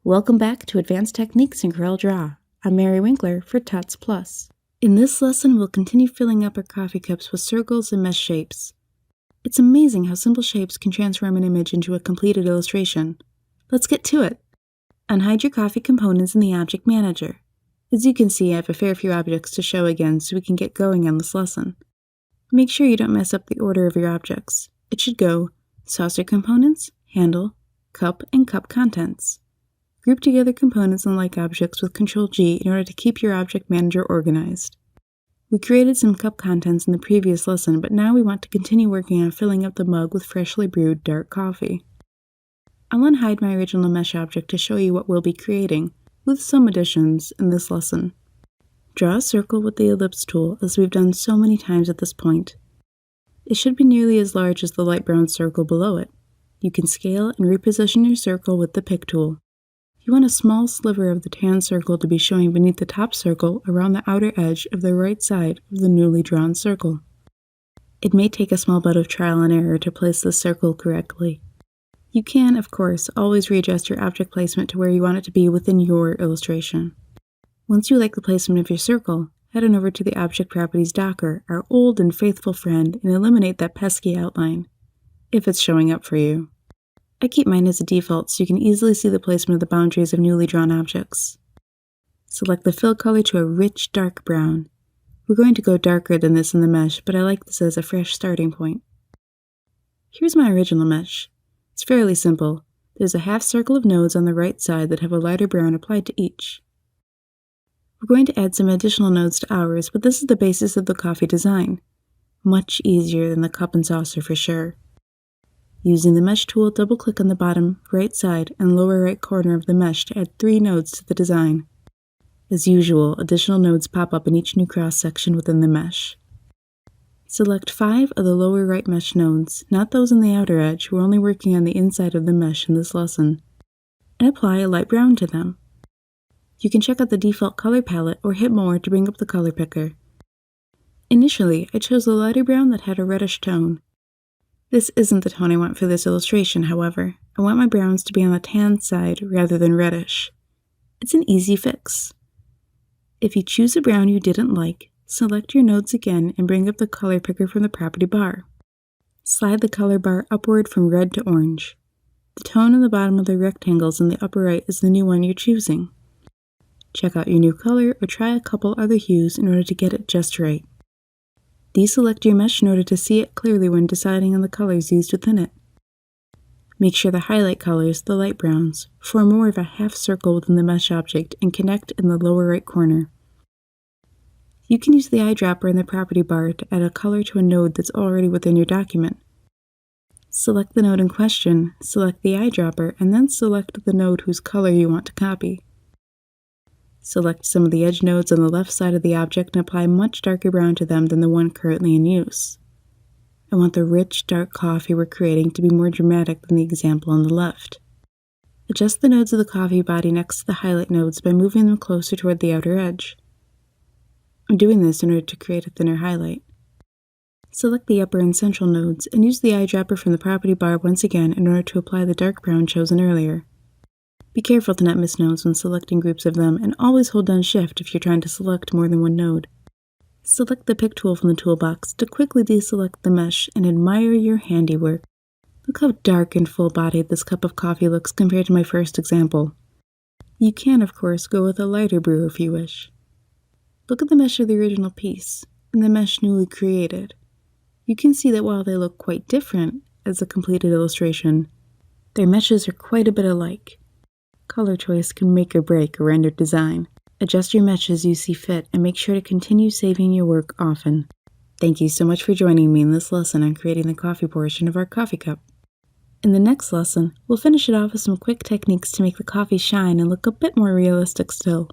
Welcome back to Advanced Techniques in Corel Draw. I'm Mary Winkler for Tots Plus. In this lesson, we'll continue filling up our coffee cups with circles and mesh shapes. It's amazing how simple shapes can transform an image into a completed illustration. Let's get to it. Unhide your coffee components in the Object Manager. As you can see, I have a fair few objects to show again so we can get going on this lesson. Make sure you don't mess up the order of your objects. It should go saucer components, handle, cup, and cup contents. Group together components and like objects with Ctrl-G in order to keep your Object Manager organized. We created some cup contents in the previous lesson, but now we want to continue working on filling up the mug with freshly brewed dark coffee. I'll unhide my original mesh object to show you what we'll be creating, with some additions, in this lesson. Draw a circle with the ellipse tool, as we've done so many times at this point. It should be nearly as large as the light brown circle below it. You can scale and reposition your circle with the pick tool. You want a small sliver of the tan circle to be showing beneath the top circle around the outer edge of the right side of the newly drawn circle. It may take a small bit of trial and error to place the circle correctly. You can, of course, always readjust your object placement to where you want it to be within your illustration. Once you like the placement of your circle, head on over to the Object Properties Docker, our old and faithful friend, and eliminate that pesky outline, if it's showing up for you. I keep mine as a default so you can easily see the placement of the boundaries of newly drawn objects. Select the fill color to a rich dark brown. We're going to go darker than this in the mesh, but I like this as a fresh starting point. Here's my original mesh. It's fairly simple. There's a half circle of nodes on the right side that have a lighter brown applied to each. We're going to add some additional nodes to ours, but this is the basis of the coffee design. Much easier than the cup and saucer for sure. Using the Mesh tool, double-click on the bottom right side and lower right corner of the mesh to add 3 nodes to the design. As usual, additional nodes pop up in each new cross-section within the mesh. Select 5 of the lower right mesh nodes, not those on the outer edge. We're only working on the inside of the mesh in this lesson, and apply a light brown to them. You can check out the default color palette or hit more to bring up the color picker. Initially, I chose the lighter brown that had a reddish tone. This isn't the tone I want for this illustration, however. I want my browns to be on the tan side rather than reddish. It's an easy fix. If you choose a brown you didn't like, select your nodes again and bring up the color picker from the property bar. Slide the color bar upward from red to orange. The tone on the bottom of the rectangles in the upper right is the new one you're choosing. Check out your new color or try a couple other hues in order to get it just right. Deselect your mesh in order to see it clearly when deciding on the colors used within it. Make sure the highlight colors, the light browns, form more of a half circle within the mesh object and connect in the lower right corner. You can use the eyedropper in the property bar to add a color to a node that's already within your document. Select the node in question, select the eyedropper, and then select the node whose color you want to copy. Select some of the edge nodes on the left side of the object and apply much darker brown to them than the one currently in use. I want the rich, dark coffee we're creating to be more dramatic than the example on the left. Adjust the nodes of the coffee body next to the highlight nodes by moving them closer toward the outer edge. I'm doing this in order to create a thinner highlight. Select the upper and central nodes and use the eyedropper from the property bar once again in order to apply the dark brown chosen earlier. Be careful to not miss nodes when selecting groups of them, and always hold down Shift if you're trying to select more than one node. Select the Pick tool from the toolbox to quickly deselect the mesh and admire your handiwork. Look how dark and full-bodied this cup of coffee looks compared to my first example. You can, of course, go with a lighter brew if you wish. Look at the mesh of the original piece, and the mesh newly created. You can see that while they look quite different as a completed illustration, their meshes are quite a bit alike. Color choice can make or break a rendered design. Adjust your mesh as you see fit and make sure to continue saving your work often. Thank you so much for joining me in this lesson on creating the coffee portion of our coffee cup. In the next lesson, we'll finish it off with some quick techniques to make the coffee shine and look a bit more realistic still.